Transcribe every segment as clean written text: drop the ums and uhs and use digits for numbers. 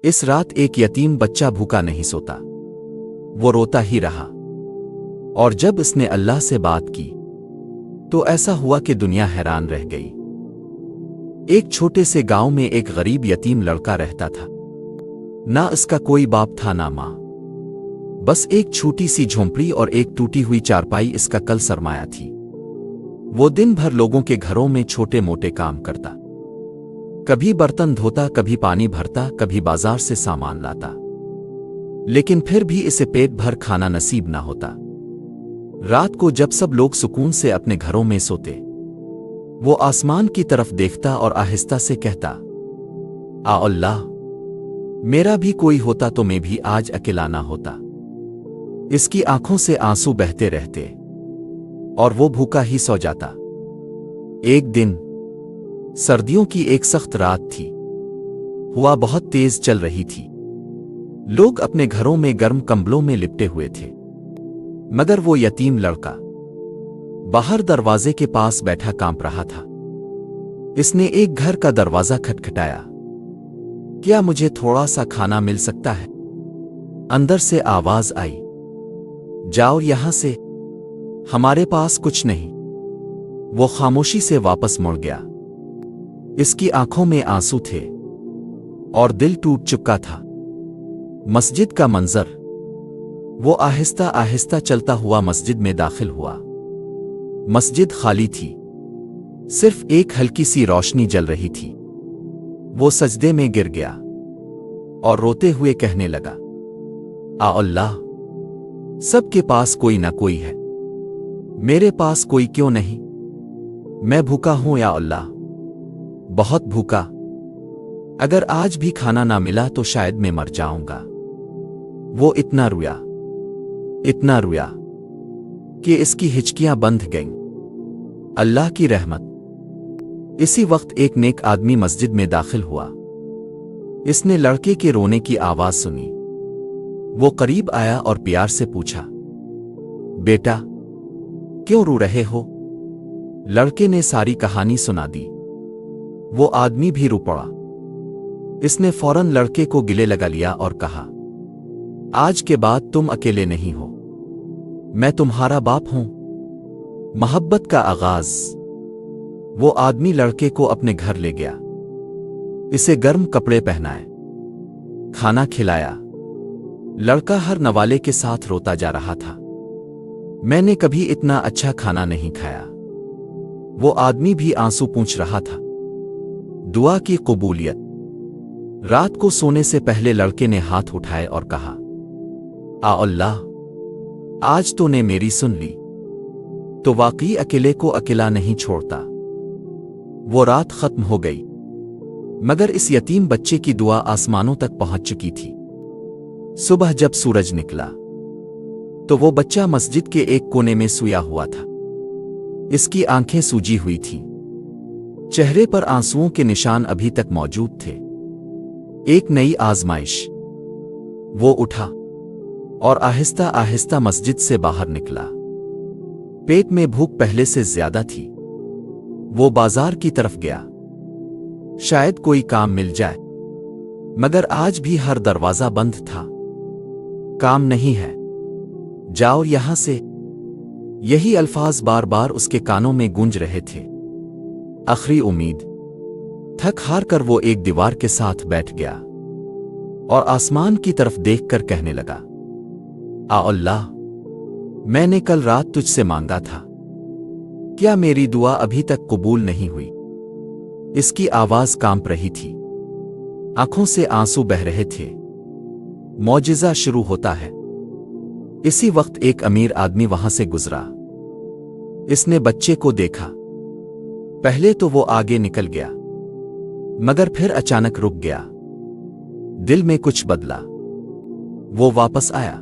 اس رات ایک یتیم بچہ بھوکا نہیں سوتا، وہ روتا ہی رہا، اور جب اس نے اللہ سے بات کی تو ایسا ہوا کہ دنیا حیران رہ گئی۔ ایک چھوٹے سے گاؤں میں ایک غریب یتیم لڑکا رہتا تھا، نہ اس کا کوئی باپ تھا نہ ماں، بس ایک چھوٹی سی جھونپڑی اور ایک ٹوٹی ہوئی چارپائی اس کا کل سرمایہ تھی۔ وہ دن بھر لوگوں کے گھروں میں چھوٹے موٹے کام کرتا، کبھی برتن دھوتا، کبھی پانی بھرتا، کبھی بازار سے سامان لاتا، لیکن پھر بھی اسے پیٹ بھر کھانا نصیب نہ ہوتا۔ رات کو جب سب لوگ سکون سے اپنے گھروں میں سوتے، وہ آسمان کی طرف دیکھتا اور آہستہ سے کہتا، اللہ، میرا بھی کوئی ہوتا تو میں بھی آج اکیلا نہ ہوتا۔ اس کی آنکھوں سے آنسو بہتے رہتے اور وہ بھوکا ہی سو جاتا۔ ایک دن سردیوں کی ایک سخت رات تھی، ہوا بہت تیز چل رہی تھی، لوگ اپنے گھروں میں گرم کمبلوں میں لپٹے ہوئے تھے، مگر وہ یتیم لڑکا باہر دروازے کے پاس بیٹھا کانپ رہا تھا۔ اس نے ایک گھر کا دروازہ کھٹکھٹایا، کیا مجھے تھوڑا سا کھانا مل سکتا ہے؟ اندر سے آواز آئی، جاؤ یہاں سے، ہمارے پاس کچھ نہیں۔ وہ خاموشی سے واپس مڑ گیا، اس کی آنکھوں میں آنسو تھے اور دل ٹوٹ چکا تھا۔ مسجد کا منظر، وہ آہستہ آہستہ چلتا ہوا مسجد میں داخل ہوا۔ مسجد خالی تھی، صرف ایک ہلکی سی روشنی جل رہی تھی۔ وہ سجدے میں گر گیا اور روتے ہوئے کہنے لگا، اللہ، سب کے پاس کوئی نہ کوئی ہے، میرے پاس کوئی کیوں نہیں؟ میں بھوکا ہوں یا اللہ، بہت بھوکا، اگر آج بھی کھانا نہ ملا تو شاید میں مر جاؤں گا۔ وہ اتنا رویا کہ اس کی ہچکیاں بندھ گئیں۔ اللہ کی رحمت۔ اسی وقت ایک نیک آدمی مسجد میں داخل ہوا۔ اس نے لڑکے کے رونے کی آواز سنی، وہ قریب آیا اور پیار سے پوچھا، بیٹا، کیوں رو رہے ہو؟ لڑکے نے ساری کہانی سنا دی۔ وہ آدمی بھی رو پڑا۔ اس نے فوراً لڑکے کو گلے لگا لیا اور کہا، آج کے بعد تم اکیلے نہیں ہو، میں تمہارا باپ ہوں۔ محبت کا آغاز۔ وہ آدمی لڑکے کو اپنے گھر لے گیا، اسے گرم کپڑے پہنائے، کھانا کھلایا۔ لڑکا ہر نوالے کے ساتھ روتا جا رہا تھا، میں نے کبھی اتنا اچھا کھانا نہیں کھایا۔ وہ آدمی بھی آنسو پونچھ رہا تھا۔ دعا کی قبولیت۔ رات کو سونے سے پہلے لڑکے نے ہاتھ اٹھائے اور کہا، اللہ، آج تو نے میری سن لی، تو واقعی اکیلے کو اکیلا نہیں چھوڑتا۔ وہ رات ختم ہو گئی، مگر اس یتیم بچے کی دعا آسمانوں تک پہنچ چکی تھی۔ صبح جب سورج نکلا تو وہ بچہ مسجد کے ایک کونے میں سویا ہوا تھا۔ اس کی آنکھیں سوجی ہوئی تھیں، چہرے پر آنسوؤں کے نشان ابھی تک موجود تھے۔ ایک نئی آزمائش۔ وہ اٹھا اور آہستہ آہستہ مسجد سے باہر نکلا۔ پیٹ میں بھوک پہلے سے زیادہ تھی۔ وہ بازار کی طرف گیا، شاید کوئی کام مل جائے، مگر آج بھی ہر دروازہ بند تھا۔ کام نہیں ہے، جاؤ یہاں سے، یہی الفاظ بار بار اس کے کانوں میں گونج رہے تھے۔ آخری امید۔ تھک ہار کر وہ ایک دیوار کے ساتھ بیٹھ گیا اور آسمان کی طرف دیکھ کر کہنے لگا، اللہ، میں نے کل رات تجھ سے مانگا تھا، کیا میری دعا ابھی تک قبول نہیں ہوئی؟ اس کی آواز کانپ رہی تھی، آنکھوں سے آنسو بہہ رہے تھے۔ معجزہ شروع ہوتا ہے۔ اسی وقت ایک امیر آدمی وہاں سے گزرا۔ اس نے بچے کو دیکھا، پہلے تو وہ آگے نکل گیا، مگر پھر اچانک رک گیا۔ دل میں کچھ بدلا۔ وہ واپس آیا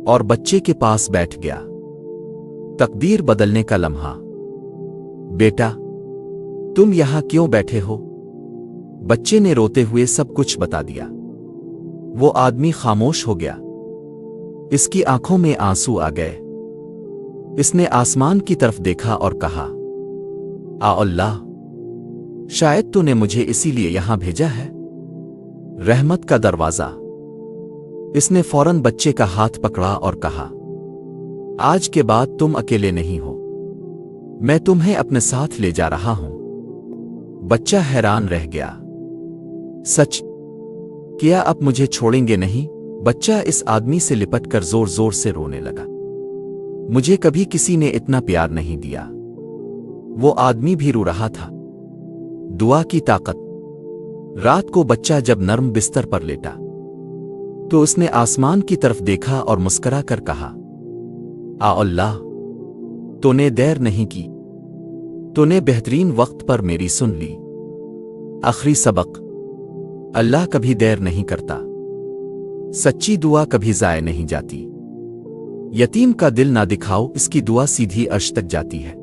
اور بچے کے پاس بیٹھ گیا۔ تقدیر بدلنے کا لمحہ۔ بیٹا، تم یہاں کیوں بیٹھے ہو؟ بچے نے روتے ہوئے سب کچھ بتا دیا۔ وہ آدمی خاموش ہو گیا، اس کی آنکھوں میں آنسو آ گئے۔ اس نے آسمان کی طرف دیکھا اور کہا، اللہ، شاید تو نے مجھے اسی لیے یہاں بھیجا ہے۔ رحمت کا دروازہ۔ اس نے فوراً بچے کا ہاتھ پکڑا اور کہا، آج کے بعد تم اکیلے نہیں ہو، میں تمہیں اپنے ساتھ لے جا رہا ہوں۔ بچہ حیران رہ گیا، سچ؟ کیا اب مجھے چھوڑیں گے نہیں؟ بچہ اس آدمی سے لپٹ کر زور زور سے رونے لگا۔ مجھے کبھی کسی نے اتنا پیار نہیں دیا۔ وہ آدمی بھی رو رہا تھا۔ دعا کی طاقت۔ رات کو بچہ جب نرم بستر پر لیٹا تو اس نے آسمان کی طرف دیکھا اور مسکرا کر کہا، اللہ، تو نے دیر نہیں کی، تو نے بہترین وقت پر میری سن لی۔ آخری سبق: اللہ کبھی دیر نہیں کرتا، سچی دعا کبھی ضائع نہیں جاتی۔ یتیم کا دل نہ دکھاؤ، اس کی دعا سیدھی عرش تک جاتی ہے۔